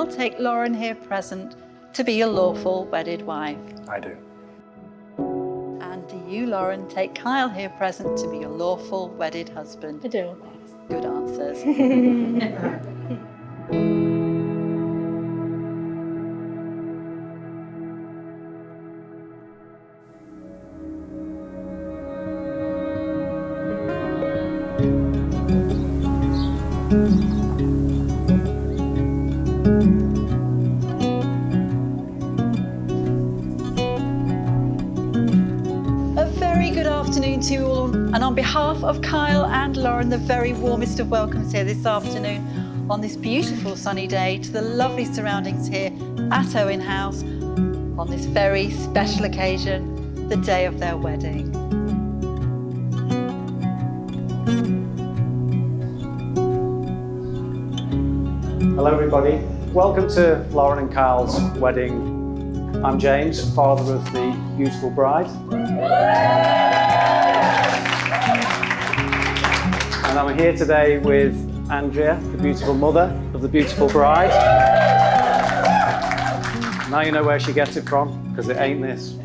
Kyle take Lauren here present to be your lawful wedded wife? I do. And do you, Lauren, take Kyle here present to be your lawful wedded husband? I do. Good answers. Good afternoon to you all, and on behalf of Kyle and Lauren, the very warmest of welcomes here this afternoon on this beautiful sunny day to the lovely surroundings here at Owen House on this very special occasion, the day of their wedding. Hello everybody, welcome to Lauren and Kyle's wedding. I'm James, father of the beautiful bride. And I'm here today with Andrea, the beautiful mother of the beautiful bride. Now you know where she gets it from, because it ain't this.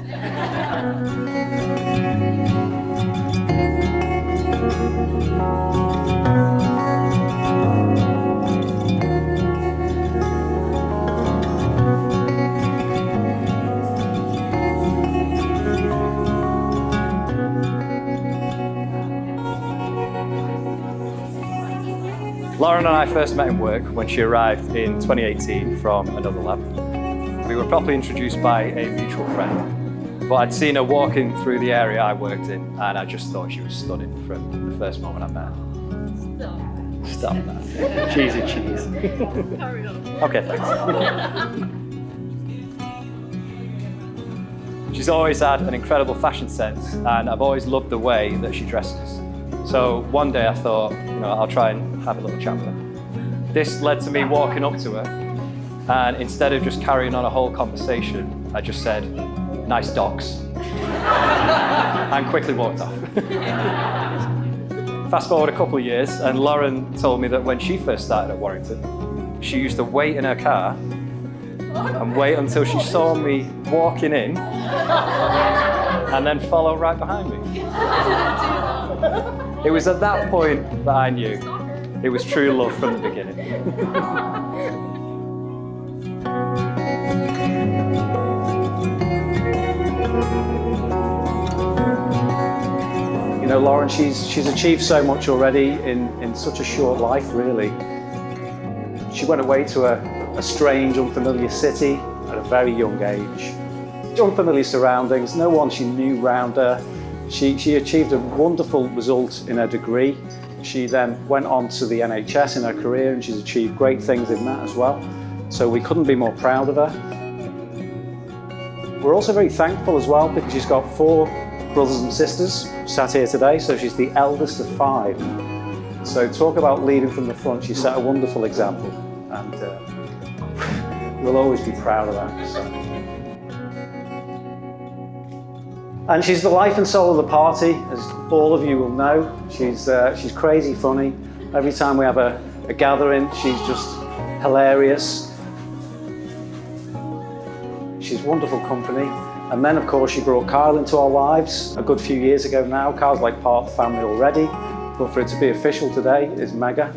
Lauren and I first met in work when she arrived in 2018 from another lab. We were properly introduced by a mutual friend, but I'd seen her walking through the area I worked in and I just thought she was stunning from the first moment I met her. Stop that. Cheesy cheese. Carry on. Okay, thanks. She's always had an incredible fashion sense and I've always loved the way that she dresses. So one day I thought, I'll try and have a little chat with her. This led to me walking up to her, and instead of just carrying on a whole conversation, I just said, "Nice docs," and quickly walked off. Fast forward a couple of years, and Lauren told me that when she first started at Warrington, she used to wait in her car and wait until she saw me walking in, and then follow right behind me. It was at that point that I knew it was true love from the beginning. Lauren, she's achieved so much already in such a short life, really. She went away to a strange, unfamiliar city at a very young age. Unfamiliar surroundings, no one she knew round her. She achieved a wonderful result in her degree. She then went on to the NHS in her career and she's achieved great things in that as well. So we couldn't be more proud of her. We're also very thankful as well because she's got 4 brothers and sisters sat here today, so she's the eldest of 5. So talk about leading from the front, she set a wonderful example and we'll always be proud of that. So. And she's the life and soul of the party, as all of you will know. She's crazy funny. Every time we have a gathering, she's just hilarious. She's wonderful company. And then, of course, she brought Kyle into our lives a good few years ago now. Kyle's like part of the family already, but for it to be official today is mega.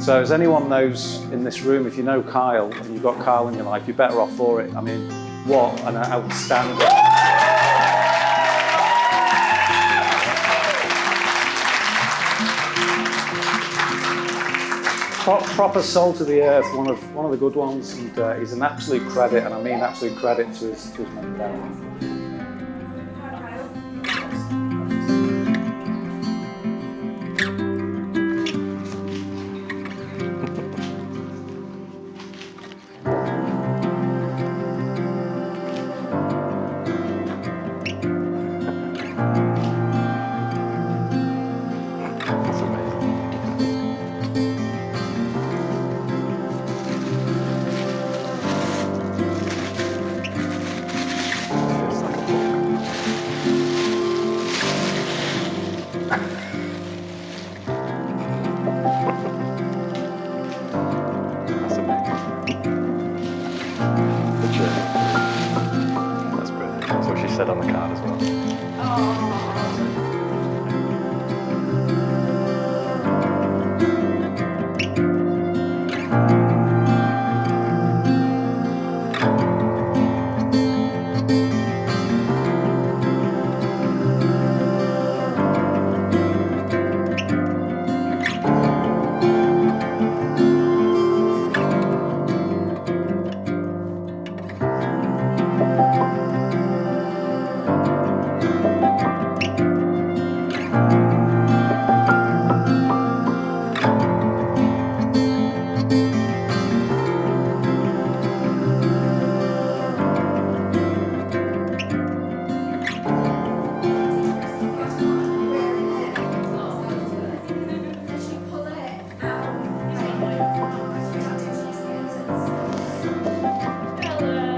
So as anyone knows in this room, if you know Kyle and you've got Kyle in your life, you're better off for it. I mean, What an outstanding. Proper salt of the earth, one of the good ones, and he's an absolute credit, and I mean absolute credit to his mum and dad. That's brilliant. That's what she said on the card as well.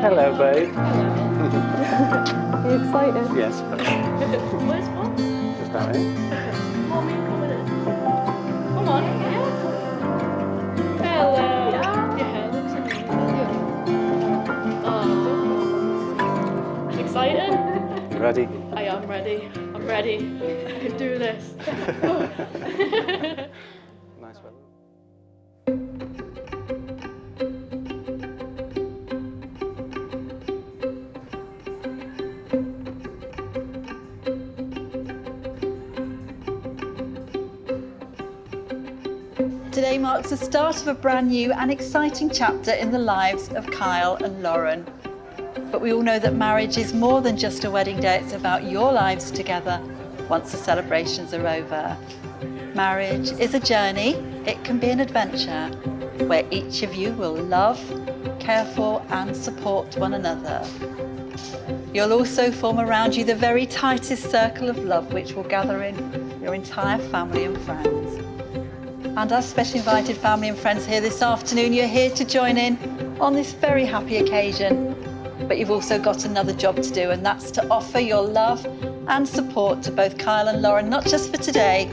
Hello, babe. Are you excited? Yes. Where's Mum? Just down here. Mommy, come with us. Come on. Yeah. Hello. Yeah. Your hair looks amazing. Oh. Excited? You ready? I am ready. I'm ready. I can do this. Nice weather. Today marks the start of a brand new and exciting chapter in the lives of Kyle and Lauren. But we all know that marriage is more than just a wedding day, it's about your lives together once the celebrations are over. Marriage is a journey, it can be an adventure, where each of you will love, care for and support one another. You'll also form around you the very tightest circle of love which will gather in your entire family and friends. And our special invited family and friends here this afternoon, you're here to join in on this very happy occasion. But you've also got another job to do, and that's to offer your love and support to both Kyle and Lauren, not just for today,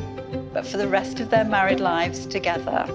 but for the rest of their married lives together.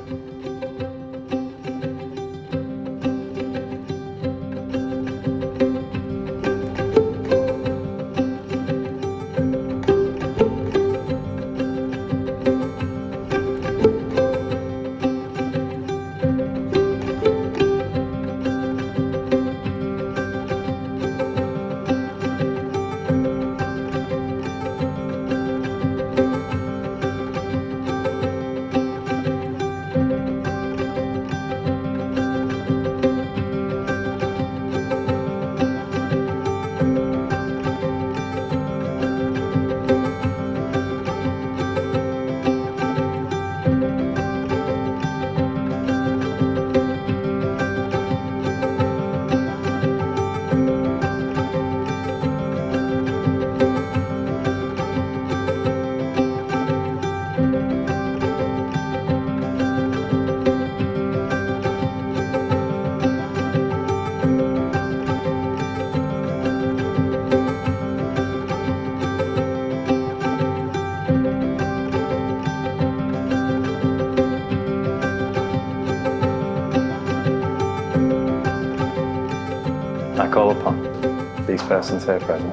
I call upon these persons here present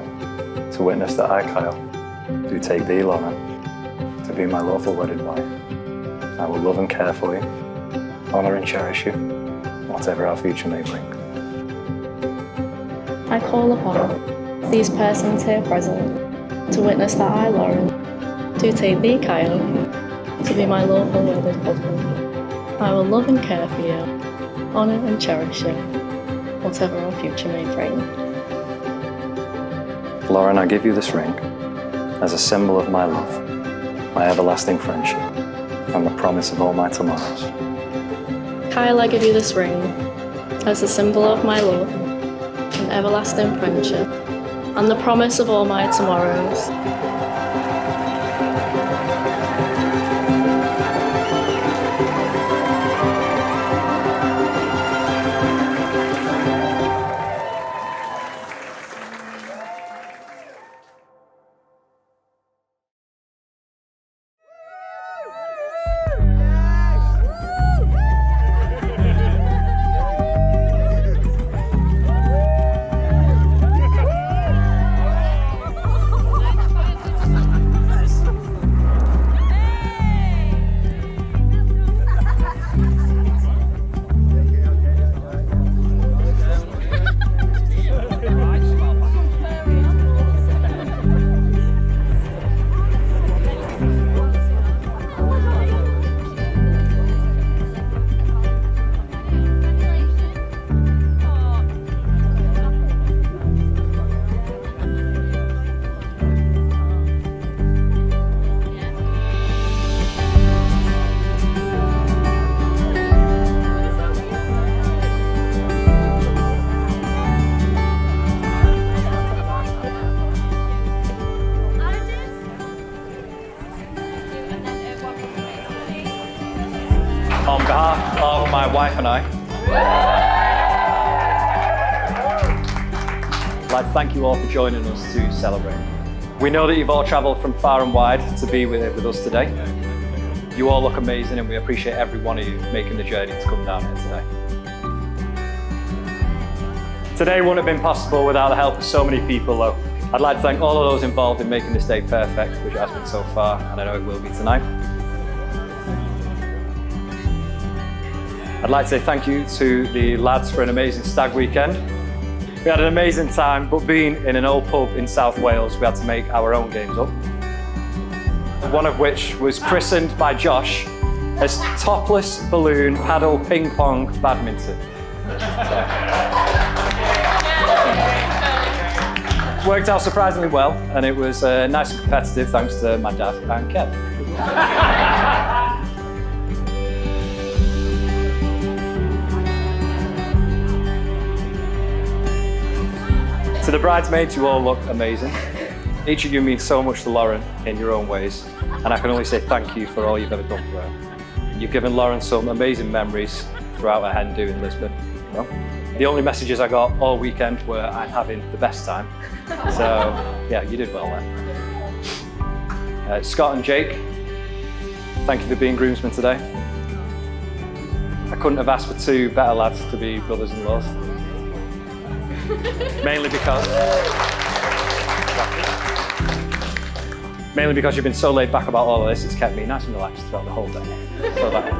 to witness that I, Kyle, do take thee, Lauren, to be my lawful wedded wife. I will love and care for you, honour and cherish you, whatever our future may bring. I call upon these persons here present to witness that I, Lauren, do take thee, Kyle, to be my lawful wedded husband. I will love and care for you, honour and cherish you, whatever our future may bring. Lauren, I give you this ring as a symbol of my love, my everlasting friendship, and the promise of all my tomorrows. Kyle, I give you this ring as a symbol of my love and everlasting friendship, and the promise of all my tomorrows. On behalf of my wife and I, I'd like to thank you all for joining us to celebrate. We know that you've all travelled from far and wide to be with us today. You all look amazing and we appreciate every one of you making the journey to come down here today. Today wouldn't have been possible without the help of so many people though. I'd like to thank all of those involved in making this day perfect, which it has been so far, and I know it will be tonight. I'd like to say thank you to the lads for an amazing stag weekend. We had an amazing time, but being in an old pub in South Wales, we had to make our own games up. One of which was christened by Josh as Topless Balloon Paddle Ping Pong Badminton. Worked out surprisingly well, and it was nice and competitive thanks to my dad and Kev. To the bridesmaids, you all look amazing. Each of you means so much to Lauren in your own ways, and I can only say thank you for all you've ever done for her. You've given Lauren some amazing memories throughout her hen do in Lisbon. You know? The only messages I got all weekend were I'm having the best time. So yeah, you did well there. Scott and Jake, thank you for being groomsmen today. I couldn't have asked for two better lads to be brothers-in-laws. Mainly because you've been so laid back about all of this, it's kept me nice and relaxed throughout the whole day. So that.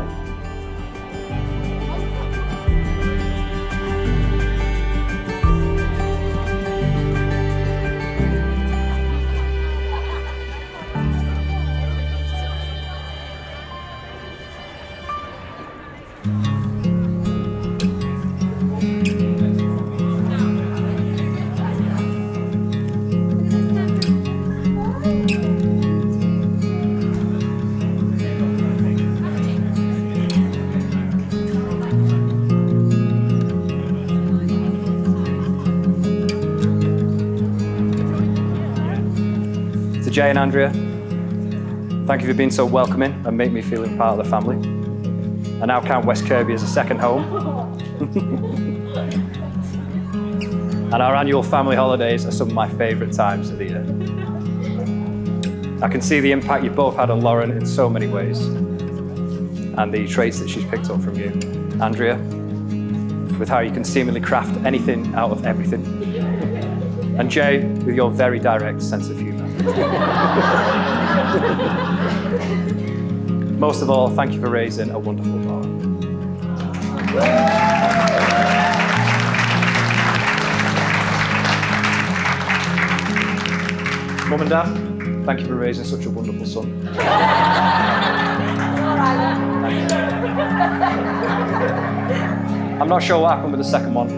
Jay and Andrea, thank you for being so welcoming and make me feel part of the family. I now count West Kirby as a second home. And our annual family holidays are some of my favourite times of the year. I can see the impact you've both had on Lauren in so many ways, and the traits that she's picked up from you. Andrea, with how you can seemingly craft anything out of everything. And Jay, with your very direct sense of humour. Most of all, thank you for raising a wonderful daughter. and Dad, thank you for raising such a wonderful son. I'm not sure what happened with the second one,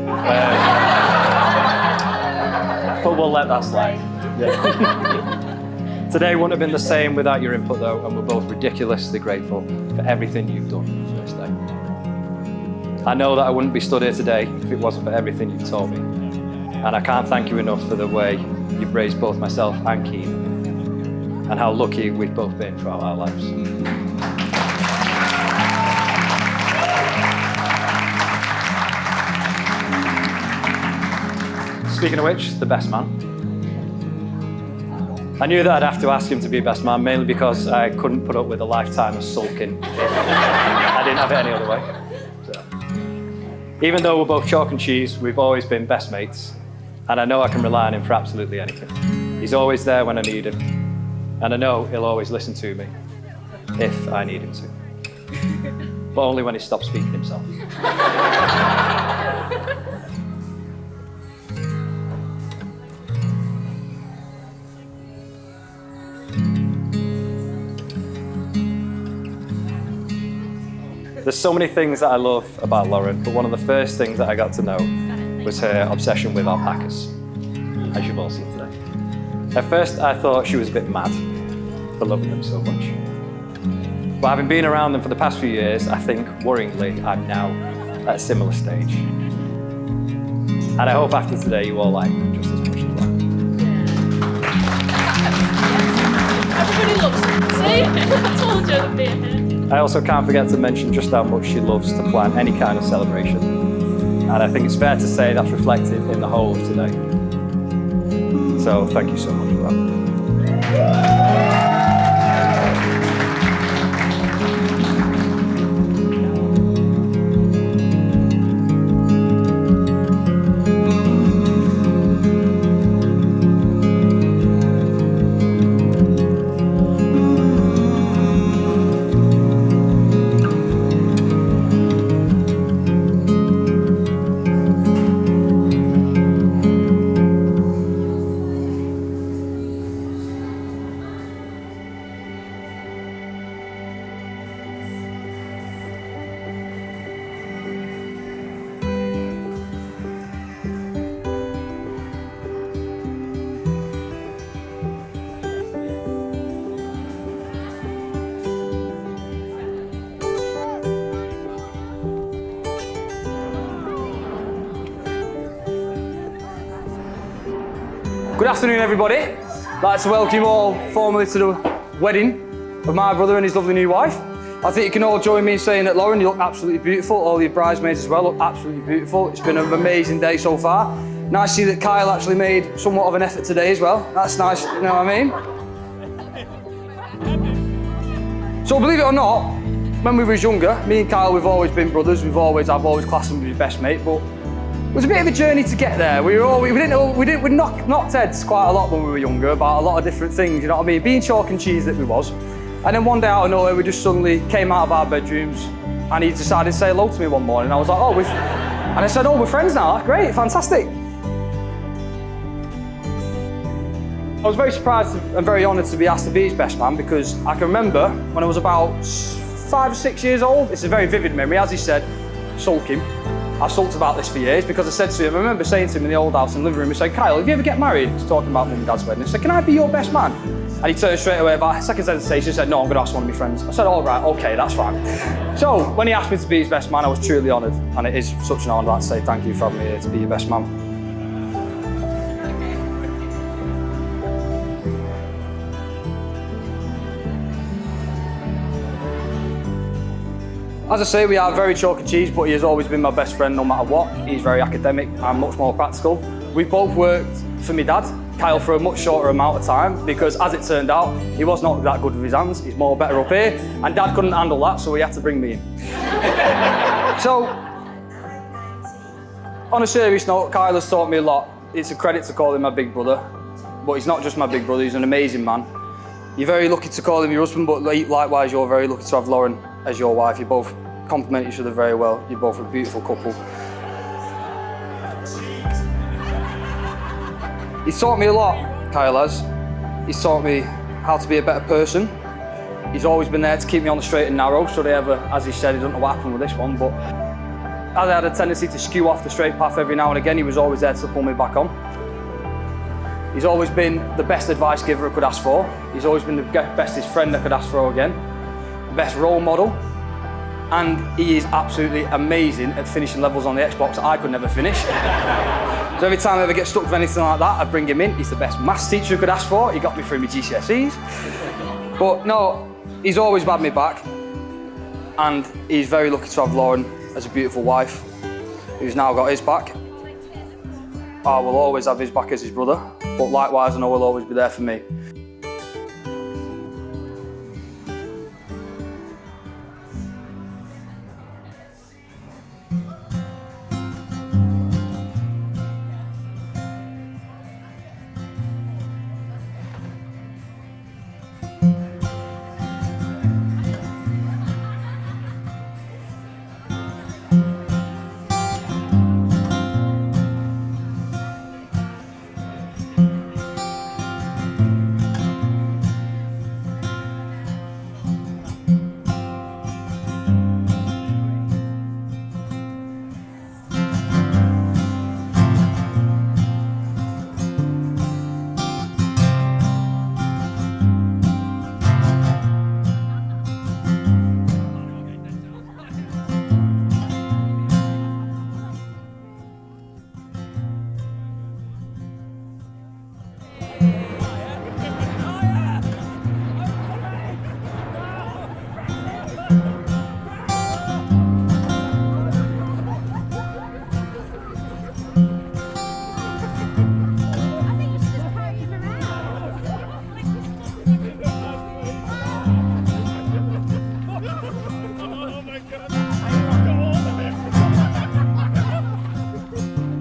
but we'll let that slide. Yeah. Today wouldn't have been the same without your input though, and we're both ridiculously grateful for everything you've done on the first day. I know that I wouldn't be stood here today if it wasn't for everything you've taught me, and I can't thank you enough for the way you've raised both myself and Keen, and how lucky we've both been throughout our lives. Speaking of which, the best man. I knew that I'd have to ask him to be best man, mainly because I couldn't put up with a lifetime of sulking if I didn't have it any other way. So, even though we're both chalk and cheese, we've always been best mates, and I know I can rely on him for absolutely anything. He's always there when I need him, and I know he'll always listen to me if I need him to. But only when he stops speaking himself. There's so many things that I love about Lauren, but one of the first things that I got to know was her obsession with alpacas, as you've all seen today. At first, I thought she was a bit mad for loving them so much. But having been around them for the past few years, I think, worryingly, I'm now at a similar stage. And I hope after today you all like them just as much as well. Everybody loves it. See? I told you it'd be a hit. I also can't forget to mention just how much she loves to plan any kind of celebration. And I think it's fair to say that's reflected in the whole of today. So thank you so much for that. Good afternoon, everybody. I'd like to welcome you all formally to the wedding of my brother and his lovely new wife. I think you can all join me in saying that, Lauren, you look absolutely beautiful. All your bridesmaids as well look absolutely beautiful. It's been an amazing day so far. Nice to see that Kyle actually made somewhat of an effort today as well. That's nice, you know what I mean? So believe it or not, when we was younger, me and Kyle, we've always been brothers. I've always classed him as his best mate, but it was a bit of a journey to get there. We knocked heads quite a lot when we were younger about a lot of different things, you know what I mean? Being chalk and cheese that we was. And then one day out of nowhere, we just suddenly came out of our bedrooms and he decided to say hello to me one morning. I was like, and I said, we're friends now. That's great, fantastic. I was very surprised and very honoured to be asked to be his best man, because I can remember when I was about 5 or 6 years old, it's a very vivid memory, as he said, sulking. I've sulked about this for years because I said to him, I remember saying to him in the old house in the living room, I said, Kyle, if you ever get married, he's talking about mum and dad's wedding, I said, can I be your best man? And he turned straight away, about seconds hesitation, said, no, I'm going to ask one of my friends. I said, all right, okay, that's fine. So when he asked me to be his best man, I was truly honoured, and it is such an honour to say thank you for having me here to be your best man. As I say, we are very chalk and cheese, but he has always been my best friend no matter what. He's very academic, I'm much more practical. We've both worked for my dad, Kyle, for a much shorter amount of time, because as it turned out, he was not that good with his hands, he's more better up here, and Dad couldn't handle that, so he had to bring me in. So, on a serious note, Kyle has taught me a lot. It's a credit to call him my big brother, but he's not just my big brother, he's an amazing man. You're very lucky to call him your husband, but likewise, you're very lucky to have Lauren as your wife. You both complement each other very well. You're both a beautiful couple. He's taught me a lot, Kyle has. He's taught me how to be a better person. He's always been there to keep me on the straight and narrow, should I ever, as he said, he doesn't know what happened with this one, but as I had a tendency to skew off the straight path every now and again, he was always there to pull me back on. He's always been the best advice giver I could ask for. He's always been the bestest friend I could ask for again, the best role model, and he is absolutely amazing at finishing levels on the Xbox that I could never finish. So every time I ever get stuck with anything like that, I bring him in. He's the best maths teacher I could ask for. He got me through my GCSEs. But no, he's always had me back, and he's very lucky to have Lauren as a beautiful wife, who's now got his back. I will always have his back as his brother, but likewise I know he'll always be there for me.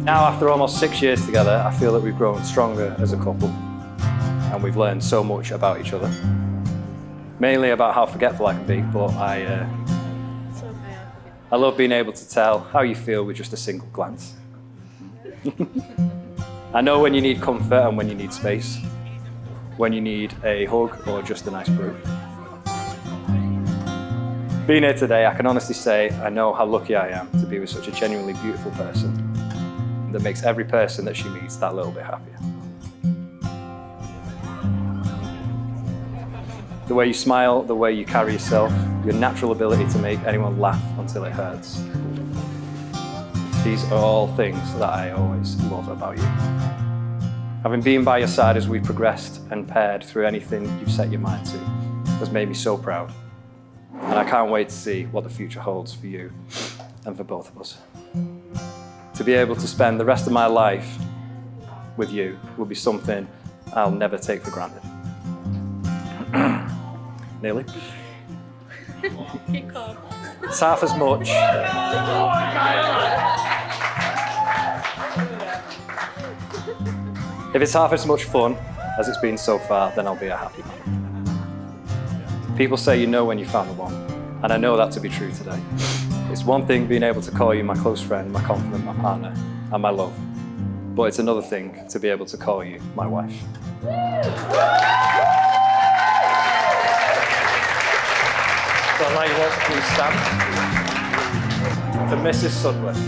Now, after almost 6 years together, I feel that we've grown stronger as a couple, and we've learned so much about each other. Mainly about how forgetful I can be, but I love being able to tell how you feel with just a single glance. I know when you need comfort and when you need space, when you need a hug or just a nice brew. Being here today, I can honestly say I know how lucky I am to be with such a genuinely beautiful person that makes every person that she meets that little bit happier. The way you smile, the way you carry yourself, your natural ability to make anyone laugh until it hurts. These are all things that I always love about you. Having been by your side as we've progressed and paired through anything you've set your mind to has made me so proud. And I can't wait to see what the future holds for you and for both of us. To be able to spend the rest of my life with you will be something I'll never take for granted. Nearly. It's half as much. If it's half as much fun as it's been so far, then I'll be a happy man. People say you know when you found the one, and I know that to be true today. It's one thing being able to call you my close friend, my confidant, my partner, and my love. But it's another thing to be able to call you my wife. So I'd like you all to please stand. For Mrs. Sudworth.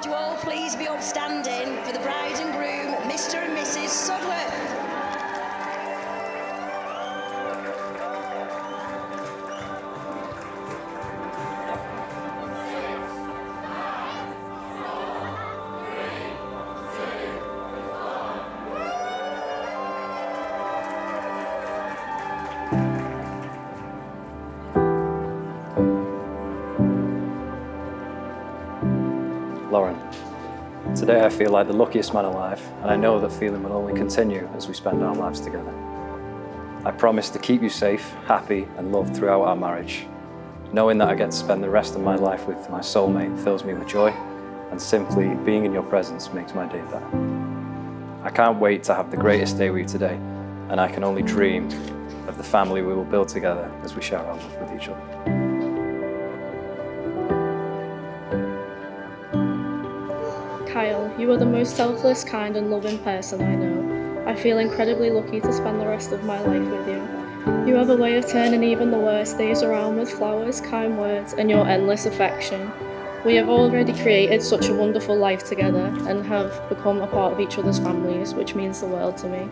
Would you all please be upstanding for the bride and groom, Mr. and Mrs. Sudworth? Lauren, today I feel like the luckiest man alive, and I know that feeling will only continue as we spend our lives together. I promise to keep you safe, happy and loved throughout our marriage. Knowing that I get to spend the rest of my life with my soulmate fills me with joy, and simply being in your presence makes my day better. I can't wait to have the greatest day with you today, and I can only dream of the family we will build together as we share our love with each other. Kyle, you are the most selfless, kind and loving person I know. I feel incredibly lucky to spend the rest of my life with you. You have a way of turning even the worst days around with flowers, kind words and your endless affection. We have already created such a wonderful life together and have become a part of each other's families, which means the world to me.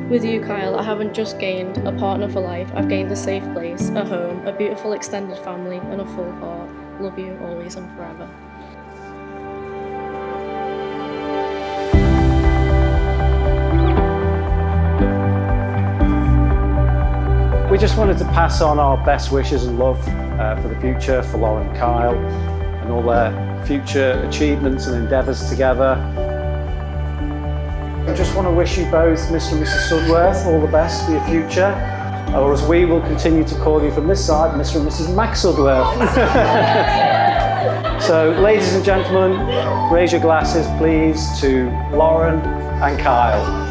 With you, Kyle, I haven't just gained a partner for life, I've gained a safe place, a home, a beautiful extended family and a full heart. Love you always and forever. We just wanted to pass on our best wishes and love for the future for Lauren and Kyle and all their future achievements and endeavours together. I just want to wish you both, Mr. and Mrs. Sudworth, all the best for your future, or as we will continue to call you from this side, Mr. and Mrs. Max Sudworth. So, ladies and gentlemen, raise your glasses, please, to Lauren and Kyle.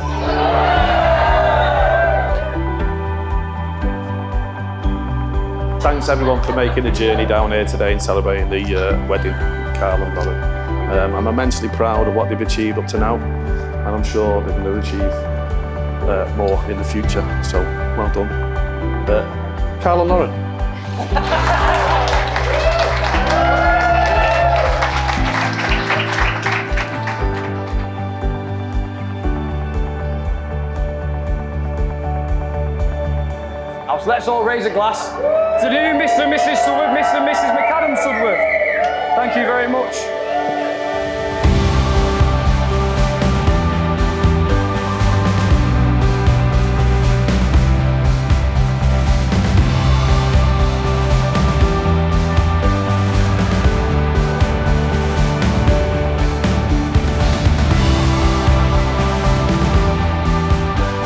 Thanks everyone for making the journey down here today and celebrating the wedding with Kyle and Lauren. I'm immensely proud of what they've achieved up to now, and I'm sure they're going to achieve more in the future, so well done. Kyle and Lauren. So let's all raise a glass to do Mr. and Mrs. Sudworth, Mr. and Mrs. McAdam Sudworth. Thank you very much.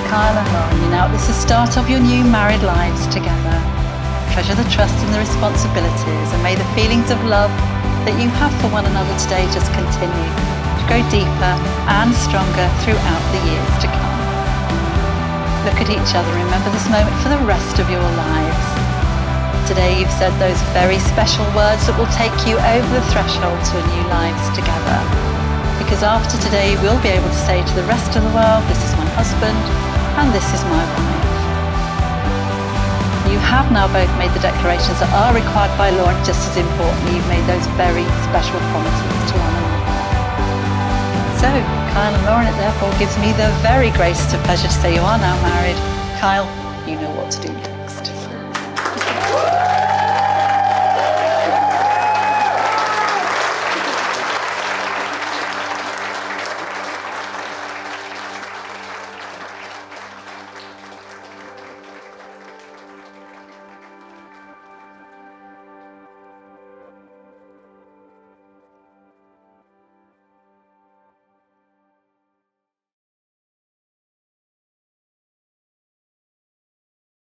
Kyle and Lauren, you're now at the start of your new married lives together. Treasure the trust and the responsibilities, and may the feelings of love that you have for one another today just continue to grow deeper and stronger throughout the years to come. Look at each other, remember this moment for the rest of your lives. Today you've said those very special words that will take you over the threshold to a new lives together. Because after today you will be able to say to the rest of the world, this is my husband, and this is my wife. You have now both made the declarations that are required by law, and just as importantly, you've made those very special promises to one another. So, Kyle and Lauren, it therefore gives me the very gracious pleasure to say you are now married. Kyle, you know what to do.